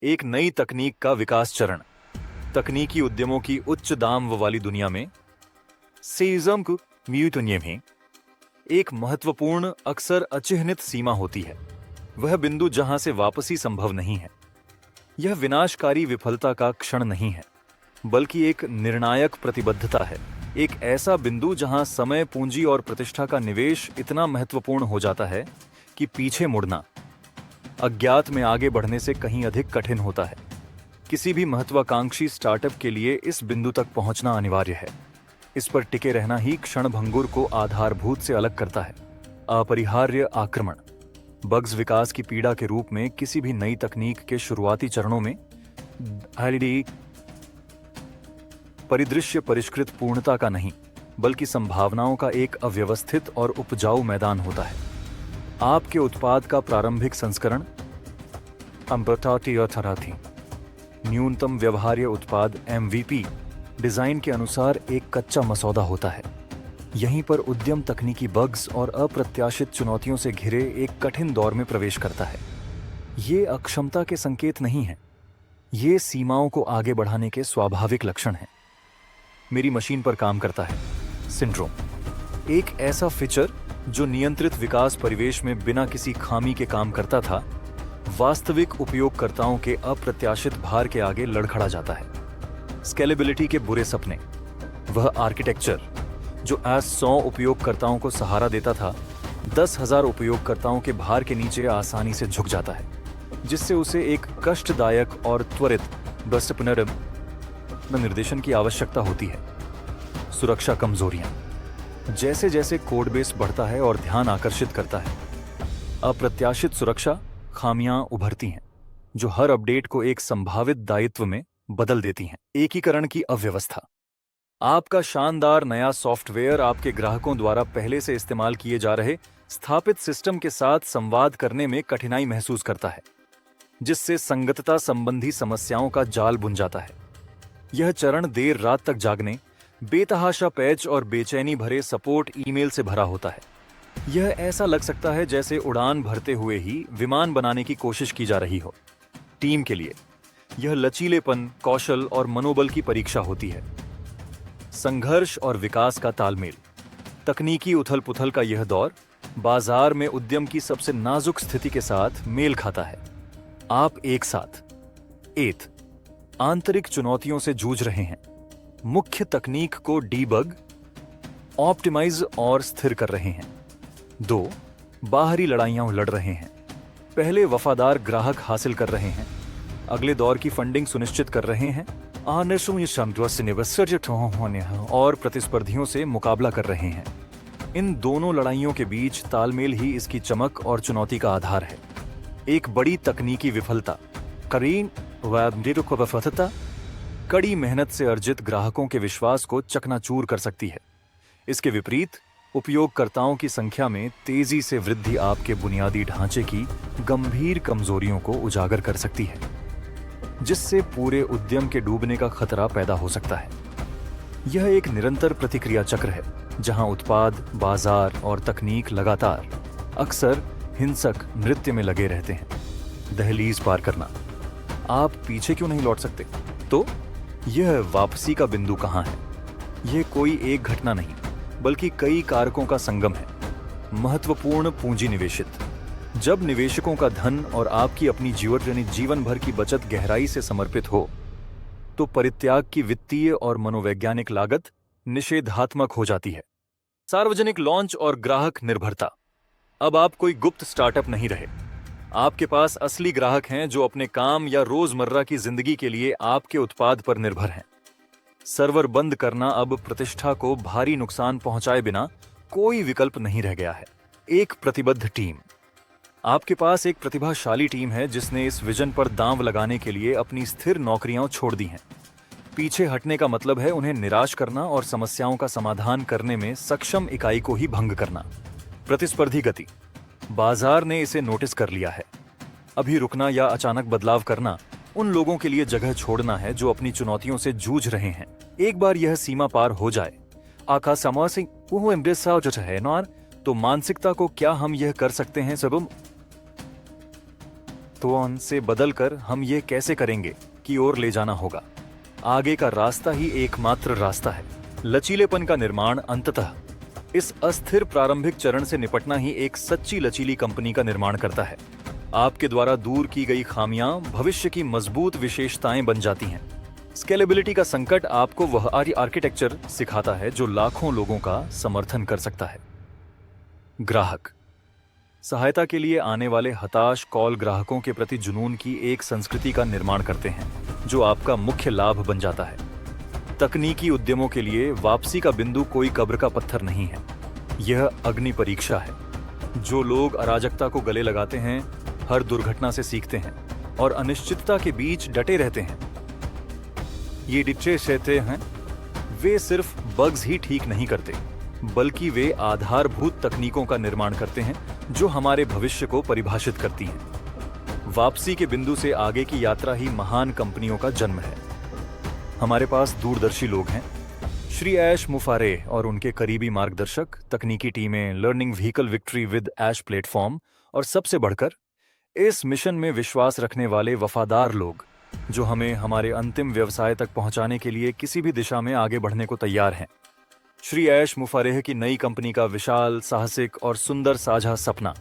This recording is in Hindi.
एक नई तकनीक का विकास चरण। तकनीकी उद्यमों की उच्च दाम वाली दुनिया में सेइज्म को म्यूटनियम है एक महत्वपूर्ण, अक्सर अचिह्नित सीमा होती है। वह बिंदु जहां से वापसी संभव नहीं है। यह विनाशकारी विफलता का क्षण नहीं है, बल्कि एक निर्णायक प्रतिबद्धता है। एक ऐसा बिंदु जहां समय, पूंजी और प्रतिष्ठा का निवेश इतना महत्वपूर्ण हो जाता है कि पीछे मुड़ना अज्ञात में आगे बढ़ने से कहीं अधिक कठिन होता है। किसी भी महत्वाकांक्षी स्टार्टअप के लिए इस बिंदु तक पहुंचना अनिवार्य है। इस पर टिके रहना ही क्षणभंगुर को आधारभूत से अलग करता है। अपरिहार्य आक्रमण। बग्स विकास की पीड़ा के रूप में किसी भी नई तकनीक के शुरुआती चरणों में परिदृश्य परिष्कृत पूर्णता का नहीं, बल्कि संभावनाओं का एक अव्यवस्थित और उपजाऊ मैदान होता है। आपके उत्पाद का प्रारंभिक संस्करण थी न्यूनतम व्यवहार्य उत्पाद MVP डिजाइन के अनुसार एक कच्चा मसौदा होता है। यहीं पर उद्यम तकनीकी बग्स और अप्रत्याशित चुनौतियों से घिरे एक कठिन दौर में प्रवेश करता है। ये अक्षमता के संकेत नहीं है, ये सीमाओं को आगे बढ़ाने के स्वाभाविक लक्षण हैं। मेरी मशीन पर काम करता है सिंड्रोम। एक ऐसा फीचर जो नियंत्रित विकास परिवेश में बिना किसी खामी के काम करता था, वास्तविक उपयोगकर्ताओं के अप्रत्याशित भार के आगे लड़खड़ा जाता है। स्केलेबिलिटी के बुरे सपने। वह आर्किटेक्चर जो आज 100 उपयोगकर्ताओं को सहारा देता था, 10,000 उपयोगकर्ताओं के भार के नीचे आसानी से झुक जाता है, जिससे उसे एक कष्टदायक और त्वरित बस्ट पुनर्निर्माण निर्देशन की आवश्यकता होती है। सुरक्षा कमजोरियां। जैसे जैसे कोडबेस बढ़ता है और ध्यान आकर्षित करता है, अप्रत्याशित सुरक्षा खामियां उभरती हैं, जो हर अपडेट को एक संभावित दायित्व में बदल देती हैं। एकीकरण की अव्यवस्था। आपका शानदार नया सॉफ्टवेयर आपके ग्राहकों द्वारा पहले से इस्तेमाल किए जा रहे स्थापित सिस्टम के साथ संवाद करने में कठिनाई महसूस करता है, जिससे संगतता संबंधी समस्याओं का जाल बुन जाता है। यह चरण देर रात तक जागने, बेतहाशा पैच और बेचैनी भरे सपोर्ट ईमेल से भरा होता है। यह ऐसा लग सकता है जैसे उड़ान भरते हुए ही विमान बनाने की कोशिश की जा रही हो। टीम के लिए यह लचीलेपन, कौशल और मनोबल की परीक्षा होती है। संघर्ष और विकास का तालमेल। तकनीकी उथल-पुथल का यह दौर बाजार में उद्यम की सबसे नाजुक स्थिति के साथ मेल खाता है। आप एक साथ आंतरिक चुनौतियों से जूझ रहे हैं, मुख्य तकनीक को डीबग, ऑप्टिमाइज और स्थिर कर रहे हैं। 2 बाहरी लड़ाइयां लड़ रहे हैं। पहले वफादार ग्राहक हासिल कर रहे हैं, अगले दौर की फंडिंग सुनिश्चित कर रहे हैं, और प्रतिस्पर्धियों से मुकाबला कर रहे हैं। इन दोनों लड़ाइयों के बीच तालमेल ही इसकी चमक और चुनौती का आधार है। एक बड़ी तकनीकी विफलता कड़ी मेहनत से अर्जित ग्राहकों के विश्वास को चकनाचूर कर सकती है। इसके विपरीत, उपयोगकर्ताओं की संख्या में तेजी से वृद्धि आपके बुनियादी ढांचे की गंभीर कमजोरियों को उजागर कर सकती है, जिससे पूरे उद्यम के डूबने का खतरा पैदा हो सकता है। यह एक निरंतर प्रतिक्रिया चक्र है, जहां उत्पाद, बाजार और तकनीक लगातार, अक्सर हिंसक नृत्य में लगे रहते हैं। दहलीज पार करना। आप पीछे क्यों नहीं लौट सकते? तो यह वापसी का बिंदु कहां है? यह कोई एक घटना नहीं, बल्कि कई कारकों का संगम है। महत्वपूर्ण पूंजी निवेशित। जब निवेशकों का धन और आपकी अपनी जीवन भर की बचत गहराई से समर्पित हो, तो परित्याग की वित्तीय और मनोवैज्ञानिक लागत निषेधात्मक हो जाती है। सार्वजनिक लॉन्च और ग्राहक निर्भरता। अब आप कोई गुप्त स्टार्टअप नहीं रहे। आपके पास असली ग्राहक हैं जो अपने काम या रोजमर्रा की जिंदगी के लिए आपके उत्पाद पर निर्भर हैं। सर्वर बंद करना अब प्रतिष्ठा को भारी नुकसान पहुंचाए बिना कोई विकल्प नहीं रह गया है। एक प्रतिबद्ध टीम। आपके पास एक प्रतिभाशाली टीम है जिसने इस विजन पर दांव लगाने के लिए अपनी स्थिर नौकरियां छोड़ दी हैं। पीछे हटने का मतलब है उन्हें निराश करना और समस्याओं का समाधान करने में सक्षम इकाई को ही भंग करना। प्रतिस्पर्धी गति। बाजार ने इसे नोटिस कर लिया है। अभी रुकना या अचानक बदलाव करना उन लोगों के लिए जगह छोड़ना है जो अपनी चुनौतियों से जूझ रहे हैं। एक बार यह सीमा पार हो जाए, तो मानसिकता को क्या हम यह कर सकते हैं सब तो से बदलकर हम ये कैसे करेंगे की ओर ले जाना होगा। आगे का रास्ता ही एकमात्र रास्ता है। लचीलेपन का निर्माण अंततः इस अस्थिर प्रारंभिक चरण से निपटना ही एक सच्ची लचीली कंपनी का निर्माण करता है। आपके द्वारा दूर की गई खामियां भविष्य की मजबूत विशेषताएं बन जाती हैं। स्केलेबिलिटी का संकट आपको वह आर्किटेक्चर सिखाता है जो लाखों लोगों का समर्थन कर सकता है। ग्राहक सहायता के लिए आने वाले हताश कॉल ग्राहकों के प्रति जुनून की एक संस्कृति का निर्माण करते हैं जो आपका मुख्य लाभ बन जाता है। तकनीकी उद्यमों के लिए वापसी का बिंदु कोई कब्र का पत्थर नहीं है, यह अग्नि परीक्षा है। जो लोग अराजकता को गले लगाते हैं, हर दुर्घटना से सीखते हैं और अनिश्चितता के बीच डटे रहते हैं, ये डिच्चे सहते हैं, वे सिर्फ बग्स ही ठीक नहीं करते बल्कि वे आधारभूत तकनीकों का निर्माण करते हैं जो हमारे भविष्य को परिभाषित करती हैं। वापसी के बिंदु से आगे की यात्रा ही महान कंपनियों का जन्म है। हमारे पास दूरदर्शी लोग हैं, श्री ऐश मुफारेह और उनके करीबी मार्गदर्शक, तकनीकी टीमें, learning vehicle victory with ash platform और सबसे बढ़कर इस मिशन में विश्वास रखने वाले वफादार लोग जो हमें हमारे अंतिम व्यवसाय तक पहुंचाने के लिए किसी भी दिशा में आगे बढ़ने को तैयार हैं। श्री ऐश मुफारेह की नई कंपनी का विशाल, साहसिक और सुंदर साझा सपना